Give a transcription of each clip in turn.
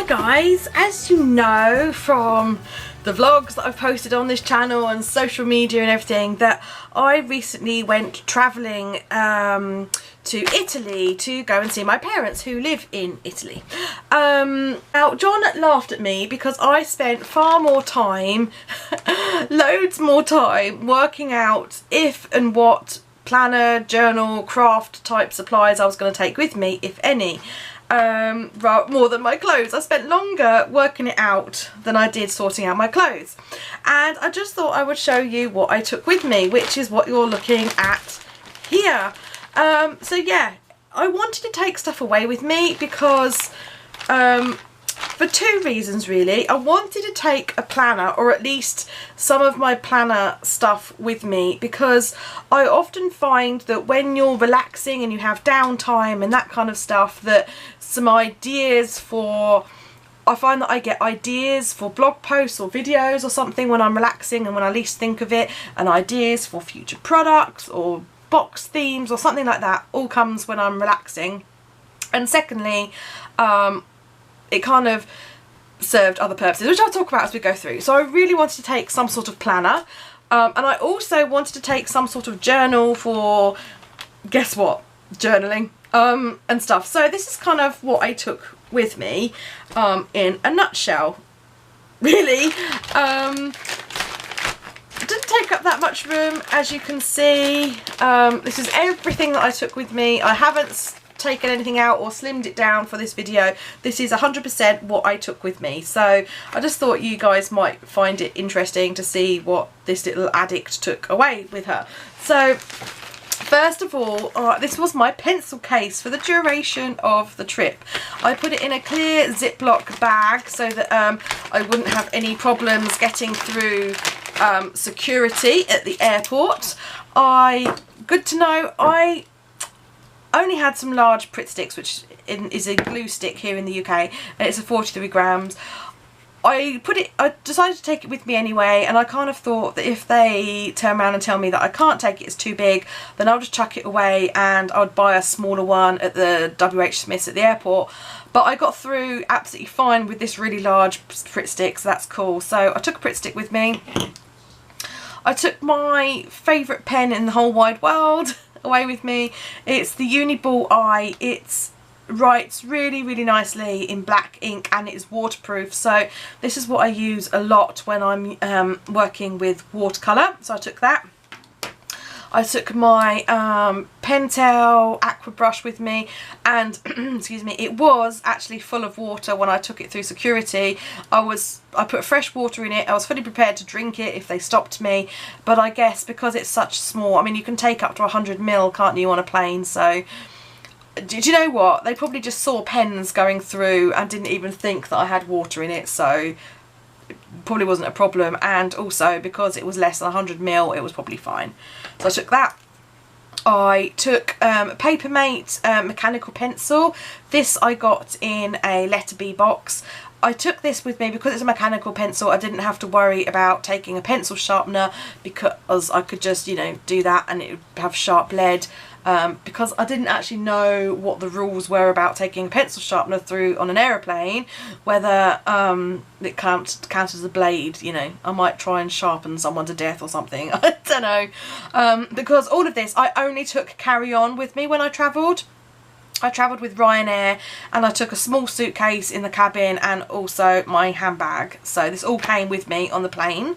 Hi guys, as you know from the vlogs that I've posted on this channel and social media and everything, that I recently went travelling to Italy to go and see my parents who live in Italy. Now John laughed at me because I spent far more time, loads more time working out if and what planner, journal, craft type supplies I was going to take with me, if any. More than my clothes. I spent longer working it out than I did sorting out my clothes, and I just thought I would show you what I took with me, which is what you're looking at here. So yeah, I wanted to take stuff away with me because for two reasons really. I wanted to take a planner, or at least some of my planner stuff with me, because I often find that when you're relaxing and you have downtime and that kind of stuff, that some ideas for, I find that I get ideas for blog posts or videos or something when I'm relaxing and when I least think of it, and ideas for future products or box themes or something like that all comes when I'm relaxing. And secondly, it kind of served other purposes, which I'll talk about as we go through. So I really wanted to take some sort of planner, and I also wanted to take some sort of journal for, guess what, journaling and stuff. So this is kind of what I took with me in a nutshell, really. It didn't take up that much room, as you can see. This is everything that I took with me. I haven't taken anything out or slimmed it down for this video. This is 100% what I took with me. So I just thought you guys might find it interesting to see what this little addict took away with her. So first of all, this was my pencil case for the duration of the trip. I put it in a clear Ziploc bag so that I wouldn't have any problems getting through security at the airport. Good to know, I only had some large Pritt sticks, which is a glue stick here in the UK, and it's a 43 grams. I decided to take it with me anyway, and I kind of thought that if they turn around and tell me that I can't take it, it's too big, then I'll just chuck it away and I would buy a smaller one at the WH Smiths at the airport. But I got through absolutely fine with this really large Pritt stick, so that's cool. So I took a Pritt stick with me. I took my favourite pen in the whole wide world away with me. It's the Uniball Eye. It writes really, really nicely in black ink, and it is waterproof. So this is what I use a lot when I'm working with watercolour. So I took that. I took my Pentel aqua brush with me, and excuse me, it was actually full of water when I took it through security. I put fresh water in it. I was fully prepared to drink it if they stopped me, but I guess because it's such small, I mean, you can take up to 100 ml, can't you, on a plane? So do you know what? They probably just saw pens going through and didn't even think that I had water in it, so it probably wasn't a problem. And also because it was less than 100 ml, it was probably fine. So I took that. I took Papermate mechanical pencil. This I got in a letter B box. I took this with me because it's a mechanical pencil. I didn't have to worry about taking a pencil sharpener, because I could just, you know, do that and it would have sharp lead. Because I didn't actually know what the rules were about taking a pencil sharpener through on an aeroplane, whether it counts as a blade, you know. I might try and sharpen someone to death or something. I don't know. Because all of this, I only took carry-on with me when I travelled. I travelled with Ryanair, and I took a small suitcase in the cabin and also my handbag. So this all came with me on the plane.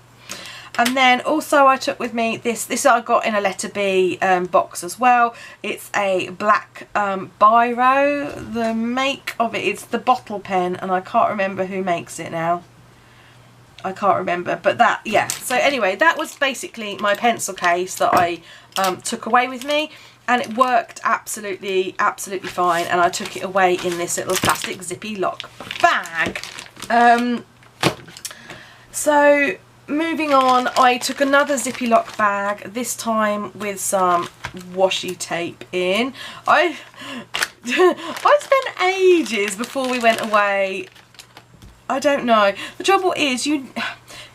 And then also I took with me this I got in a letter B box as well. It's a black biro. The make of it is the Bottle Pen, and I can't remember who makes it now. I can't remember, but that, yeah. So anyway, that was basically my pencil case that I took away with me, and it worked absolutely fine, and I took it away in this little plastic zippy lock bag. So moving on, I took another zippy lock bag, this time with some washi tape in. I spent ages before we went away. I don't know. The trouble is, you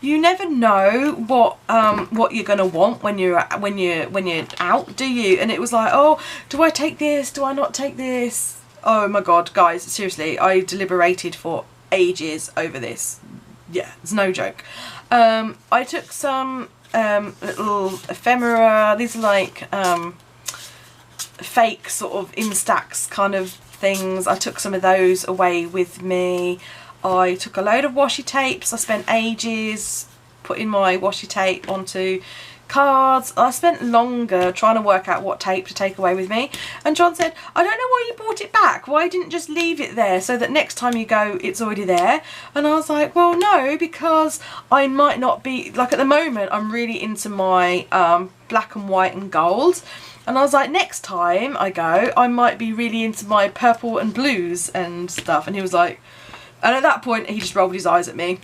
never know what you're gonna want when you're out, do you? And it was like, oh, do I take this? Do I not take this? Oh my god, guys, seriously, I deliberated for ages over this. Yeah, it's no joke. I took some little ephemera. These are like fake sort of Instax kind of things. I took some of those away with me. I took a load of washi tapes. I spent ages putting my washi tape onto cards. I spent longer trying to work out what tape to take away with me, and John said, I don't know why you brought it back, why didn't you just leave it there so that next time you go it's already there? And I was like, well, no, because I might not be, like, at the moment I'm really into my black and white and gold, and I was like, next time I go I might be really into my purple and blues and stuff. And he was like, and at that point he just rolled his eyes at me.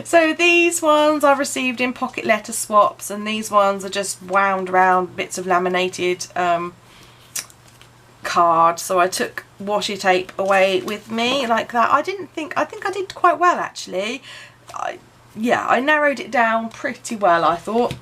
So these ones I received in pocket letter swaps, and these ones are just wound round bits of laminated card. So I took washi tape away with me like that. I think I did quite well, actually. Yeah, I narrowed it down pretty well, I thought.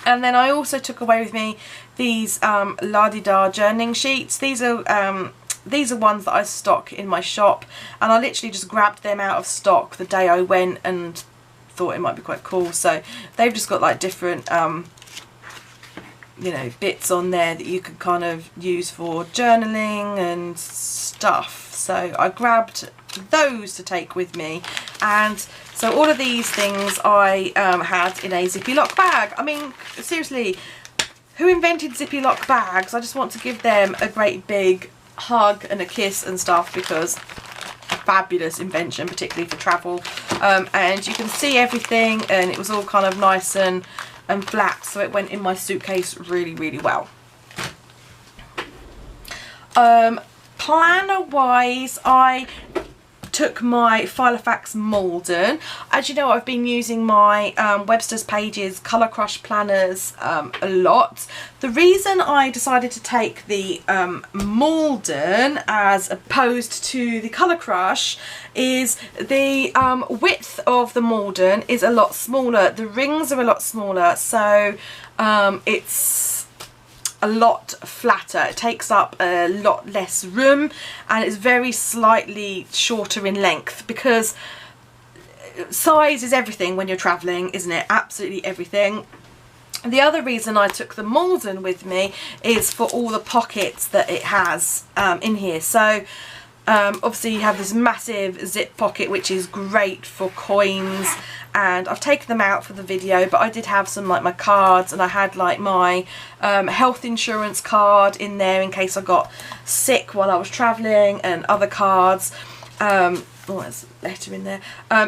And then I also took away with me these La-Di-Da journaling sheets. These are ones that I stock in my shop, and I literally just grabbed them out of stock the day I went and thought it might be quite cool. So they've just got like different you know, bits on there that you can kind of use for journaling and stuff. So I grabbed those to take with me, and so all of these things I had in a zippy lock bag. I mean, seriously, who invented zippy lock bags? I just want to give them a great big hug and a kiss and stuff, because a fabulous invention, particularly for travel. And you can see everything, and it was all kind of nice and flat, so it went in my suitcase really, really well. Planner wise, I took my Filofax Malden. As you know, I've been using my Webster's Pages Colour Crush planners a lot. The reason I decided to take the Malden as opposed to the Colour Crush is the width of the Malden is a lot smaller. The rings are a lot smaller, so it's a lot flatter. It takes up a lot less room, and it's very slightly shorter in length, because size is everything when you're traveling, isn't it? Absolutely everything. The other reason I took the Malden with me is for all the pockets that it has in here. So obviously you have this massive zip pocket, which is great for coins, and I've taken them out for the video, but I did have some like my cards, and I had like my health insurance card in there in case I got sick while I was travelling, and other cards. Oh, there's a letter in there.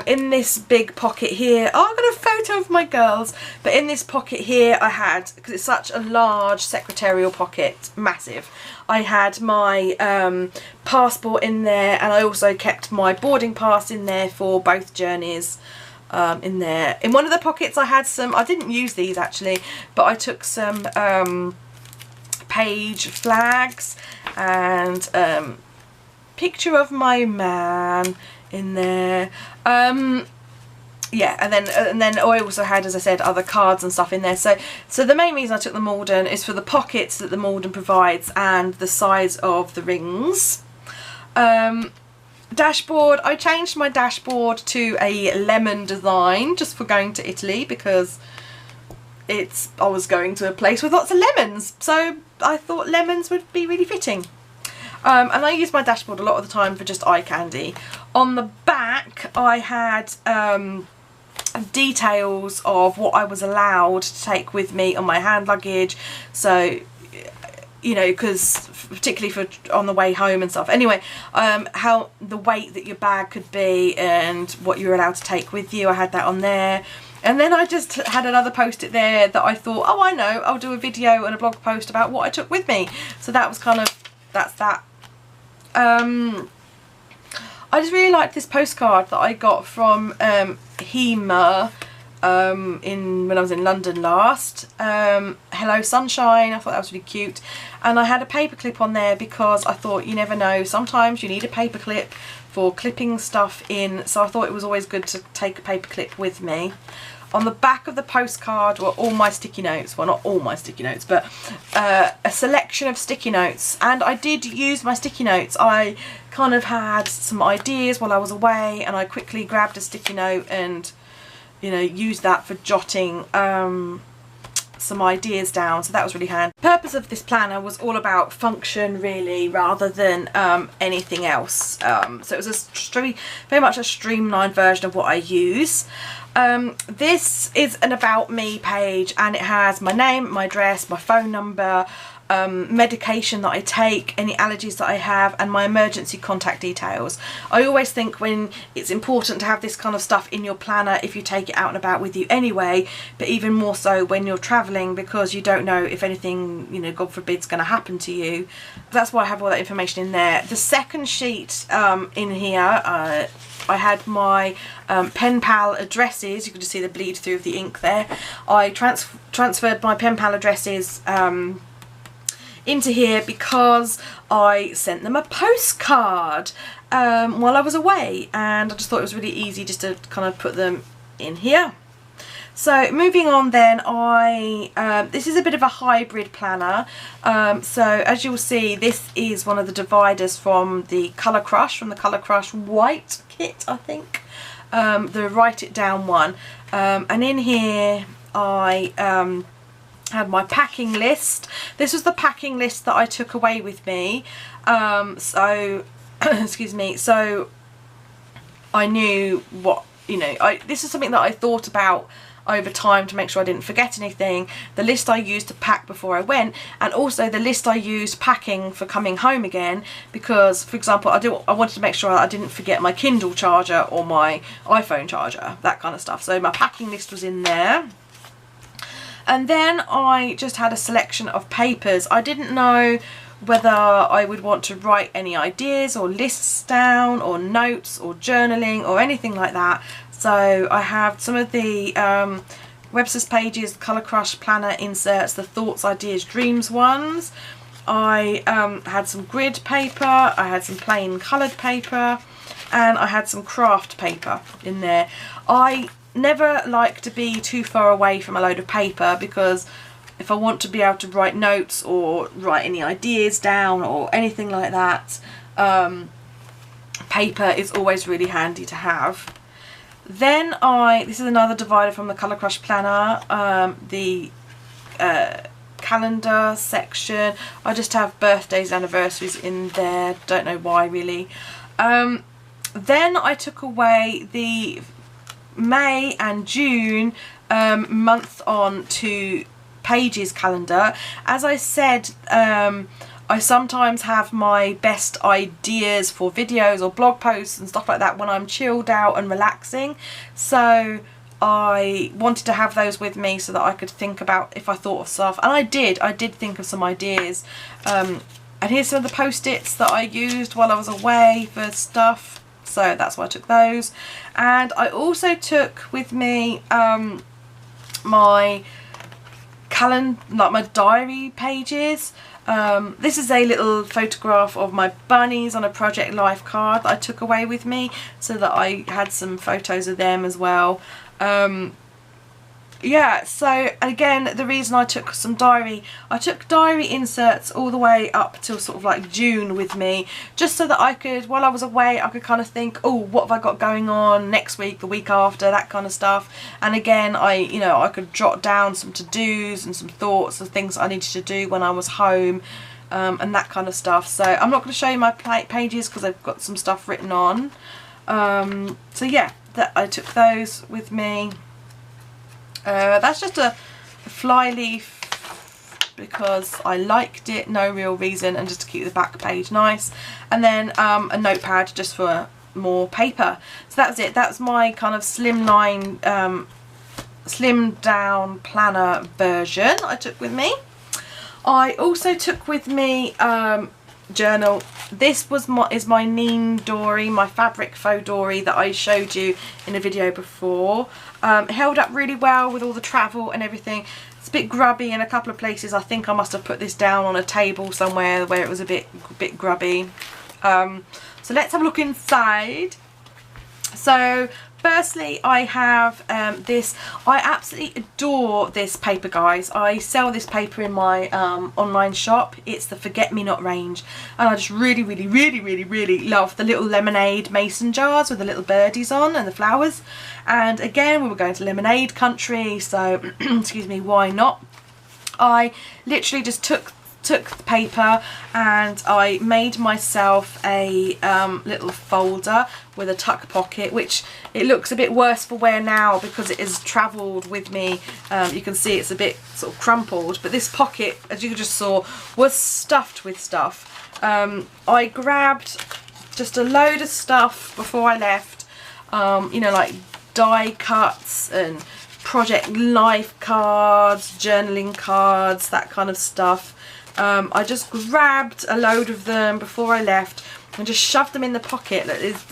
In this big pocket here, oh, I've got a photo of my girls, but in this pocket here I had, because it's such a large secretarial pocket, massive, I had my passport in there, and I also kept my boarding pass in there for both journeys. In there, in one of the pockets I had some, I didn't use these actually, but I took some page flags and picture of my man in there. Yeah, and then I also had, as I said, other cards and stuff in there. So the main reason I took the Malden is for the pockets that the Malden provides and the size of the rings. Dashboard, I changed my dashboard to a lemon design just for going to Italy, because I was going to a place with lots of lemons, so I thought lemons would be really fitting. And I use my dashboard a lot of the time for just eye candy. On the back I had details of what I was allowed to take with me on my hand luggage, so you know, because particularly for on the way home and stuff. Anyway, how the weight that your bag could be and what you're allowed to take with you, I had that on there. And then I just had another post-it there that I thought, oh, I know, I'll do a video and a blog post about what I took with me. So that was kind of, that's that. I just really liked this postcard that I got from Hema when I was in London last. Hello Sunshine, I thought that was really cute, and I had a paper clip on there because I thought, you never know, sometimes you need a paper clip for clipping stuff in, so I thought it was always good to take a paper clip with me. On the back of the postcard were all my sticky notes. Well, not all my sticky notes, but a selection of sticky notes. And I did use my sticky notes. I kind of had some ideas while I was away, and I quickly grabbed a sticky note and, you know, used that for jotting some ideas down, so that was really handy. The purpose of this planner was all about function, really, rather than anything else. So it was very much a streamlined version of what I use. This is an about me page, and it has my name, my address, my phone number, medication that I take, any allergies that I have, and my emergency contact details. I always think when it's important to have this kind of stuff in your planner if you take it out and about with you anyway, but even more so when you're traveling, because you don't know if anything, you know, God forbid, is going to happen to you. That's why I have all that information in there. The second sheet in here, I had my pen pal addresses. You can just see the bleed through of the ink there. I transferred my pen pal addresses into here because I sent them a postcard while I was away, and I just thought it was really easy just to kind of put them in here. So moving on then, this is a bit of a hybrid planner. So as you'll see, this is one of the dividers from the Colour Crush, White kit, I think. The Write It Down one. And in here I had my packing list. This was the packing list that I took away with me. Excuse me, so I knew what, you know, this is something that I thought about over time to make sure I didn't forget anything. The list I used to pack before I went, and also the list I used packing for coming home again, because, for example, I wanted to make sure I didn't forget my Kindle charger or my iPhone charger, that kind of stuff. So my packing list was in there. And then I just had a selection of papers. I didn't know whether I would want to write any ideas or lists down or notes or journaling or anything like that. So I have some of the Webster's Pages Colour Crush planner inserts, the thoughts, ideas, dreams ones. I had some grid paper, I had some plain coloured paper, and I had some craft paper in there. I never like to be too far away from a load of paper, because if I want to be able to write notes or write any ideas down or anything like that, paper is always really handy to have. Then this is another divider from the Colour Crush planner, the calendar section. I just have birthdays, anniversaries in there, don't know why really. Then I took away the May and June month on to pages calendar. As I said, I sometimes have my best ideas for videos or blog posts and stuff like that when I'm chilled out and relaxing, so I wanted to have those with me so that I could think about if I thought of stuff, and I did think of some ideas. And here's some of the post-its that I used while I was away for stuff, so that's why I took those. And I also took with me my calendar, like my diary pages. This is a little photograph of my bunnies on a Project Life card that I took away with me, so that I had some photos of them as well. Yeah, so again, the reason I took some diary, I took diary inserts all the way up till sort of like June with me, just so that I could, while I was away, I could kind of think, oh, what have I got going on next week, the week after, that kind of stuff. And again, I could jot down some to-dos and some thoughts of things I needed to do when I was home, and that kind of stuff. So I'm not going to show you my pages because I've got some stuff written on. So yeah, I took those with me. That's just a fly leaf because I liked it, no real reason, and just to keep the back page nice. And then a notepad just for more paper. So that's it. That's my kind of slimmed down planner version I took with me. I also took with me journal. This is my Neem Dory, my fabric faux dory that I showed you in a video before. It held up really well with all the travel and everything. It's a bit grubby in a couple of places. I think I must have put this down on a table somewhere where it was a bit grubby. So let's have a look inside. So Firstly, I have this. I absolutely adore this paper, guys. I sell this paper in my online shop. It's the Forget Me Not range, and I just really love the little lemonade mason jars with the little birdies on and the flowers. And again, we were going to lemonade country, so excuse me, why not? I literally just took the paper and I made myself a little folder with a tuck pocket, which it looks a bit worse for wear now because it has travelled with me. You can see it's a bit sort of crumpled, but this pocket, as you just saw, was stuffed with stuff. I grabbed just a load of stuff before I left, you know, like die cuts and project life cards, journaling cards, that kind of stuff. I just grabbed a load of them before I left and just shoved them in the pocket. There's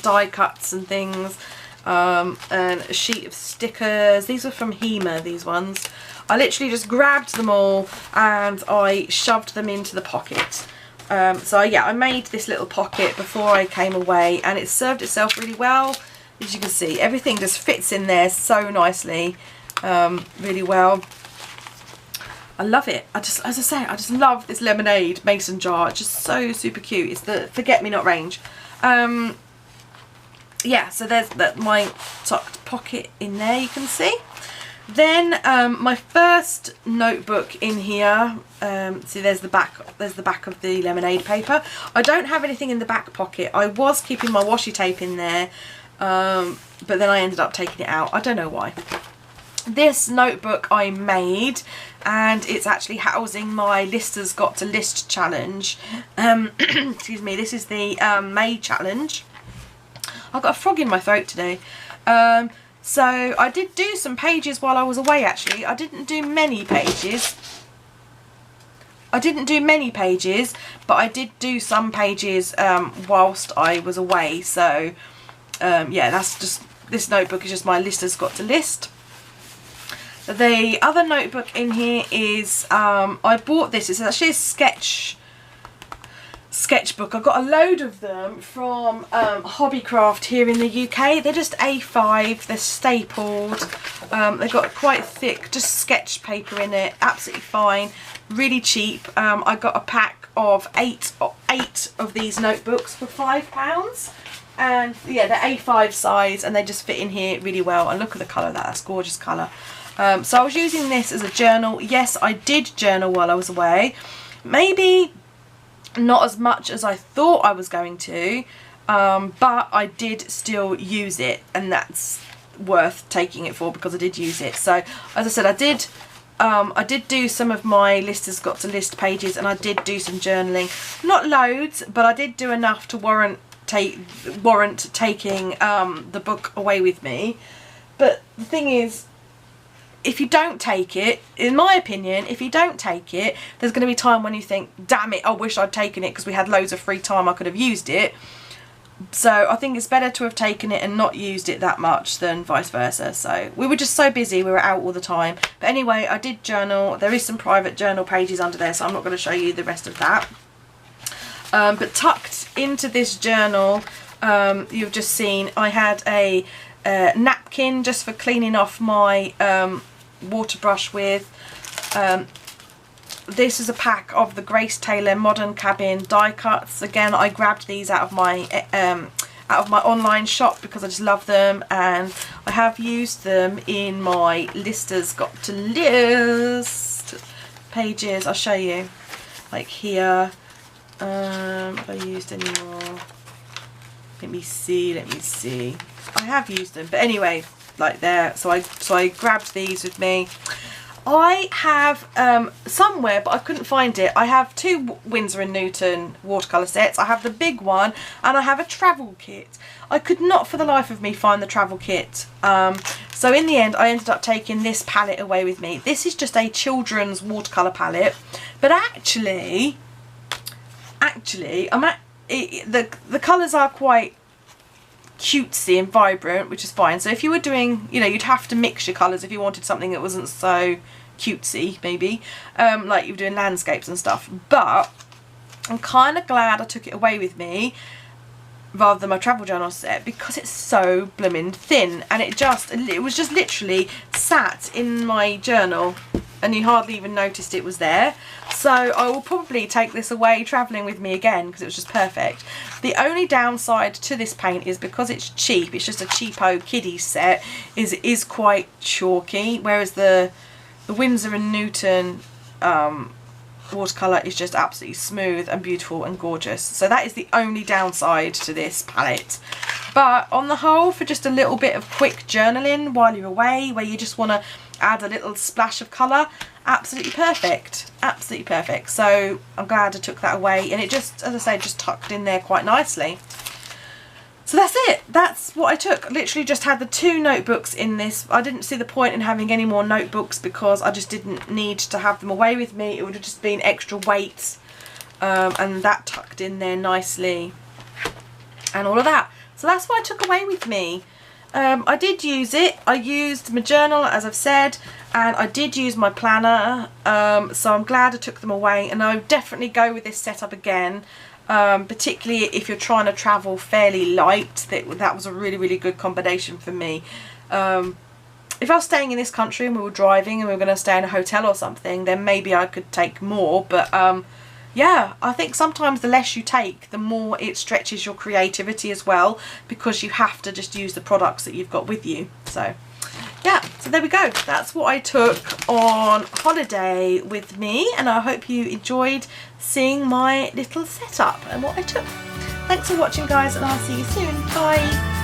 die cuts and things, and a sheet of stickers. These were from Hema, these ones. I literally just grabbed them all and I shoved them into the pocket. So yeah, I made this little pocket before I came away, and it served itself really well. As you can see, everything just fits in there so nicely, really well. I love it. As I say, I just love this lemonade mason jar. It's just so super cute. It's the Forget Me Not range. Yeah, so there's my tucked pocket in there, you can see. Then my first notebook in here. See, there's the back of the lemonade paper. I don't have anything in the back pocket. I was keeping my washi tape in there, but then I ended up taking it out. I don't know why. This notebook I made, and it's actually housing my Listers Got to List challenge. Excuse me, this is the May challenge. I've got a frog in my throat today. So I did do some pages while I was away, actually. I didn't do many pages. But I did do some pages whilst I was away. So yeah, that's just, this notebook is just my Listers Got to List. The other notebook in here is, I bought this, it's actually a sketchbook. I got a load of them from Hobbycraft here in the UK. They're just A5, they're stapled, they've got quite thick, just sketch paper in it, absolutely fine, really cheap. I got a pack of eight of these notebooks for £5. And yeah, they're A5 size and they just fit in here really well. And look at the colour of that, that's gorgeous colour. So I was using this as a journal. Yes, I did journal while I was away. Maybe not as much as I thought I was going to, but I did still use it, and that's worth taking it for because I did use it. So as I said, I did do some of my Listers Got to List pages, and I did do some journaling. Not loads, but I did do enough to warrant taking the book away with me. But the thing is, if you don't take it, in my opinion, if you don't take it, there's going to be time when you think, damn it, I wish I'd taken it because we had loads of free time, I could have used it. So I think it's better to have taken it and not used it that much than vice versa. So we were just so busy, we were out all the time. But anyway, I did journal. There is some private journal pages under there, so I'm not going to show you the rest of that. But tucked into this journal, you've just seen, I had a napkin just for cleaning off my water brush with. This is a pack of the Grace Taylor Modern Cabin die cuts. Again, I grabbed these out of my online shop because I just love them, and I have used them in my Listers Got to List pages. I'll show you, like here. Have I used any more? Let me see. I have used them, but anyway, like there. So I grabbed these with me. I have somewhere, but I couldn't find it. I have two Winsor & Newton watercolour sets. I have the big one and I have a travel kit. I could not for the life of me find the travel kit. So in the end, I ended up taking this palette away with me. This is just a children's watercolour palette, but actually, the colours are quite cutesy and vibrant, which is fine. So if you were doing, you know, you'd have to mix your colours if you wanted something that wasn't so cutesy, maybe, like you were doing landscapes and stuff. But I'm kind of glad I took it away with me rather than my travel journal set, because it's so blooming thin, and it was just literally sat in my journal and you hardly even noticed it was there. So I will probably take this away travelling with me again because it was just perfect. The only downside to this paint is because it's cheap, it's just a cheapo kiddie set, is it is quite chalky, whereas the Winsor & Newton watercolour is just absolutely smooth and beautiful and gorgeous. So that is the only downside to this palette. But on the whole, for just a little bit of quick journaling while you're away, where you just want to add a little splash of colour, absolutely perfect. Absolutely perfect. So I'm glad I took that away, and it just, as I say, just tucked in there quite nicely. So that's it. That's what I took. Literally just had the 2 notebooks in this. I didn't see the point in having any more notebooks because I just didn't need to have them away with me. It would have just been extra weight, and that tucked in there nicely and all of that. So that's what I took away with me. I did use it. I used my journal, as I've said, and I did use my planner, so I'm glad I took them away, and I would definitely go with this setup again. Particularly if you're trying to travel fairly light. That was a really good combination for me. If I was staying in this country and we were driving and we were going to stay in a hotel or something, then maybe I could take more, but yeah, I think sometimes the less you take, the more it stretches your creativity as well, because you have to just use the products that you've got with you. So yeah, so there we go. That's what I took on holiday with me, and I hope you enjoyed seeing my little setup and what I took. Thanks for watching, guys, and I'll see you soon. Bye.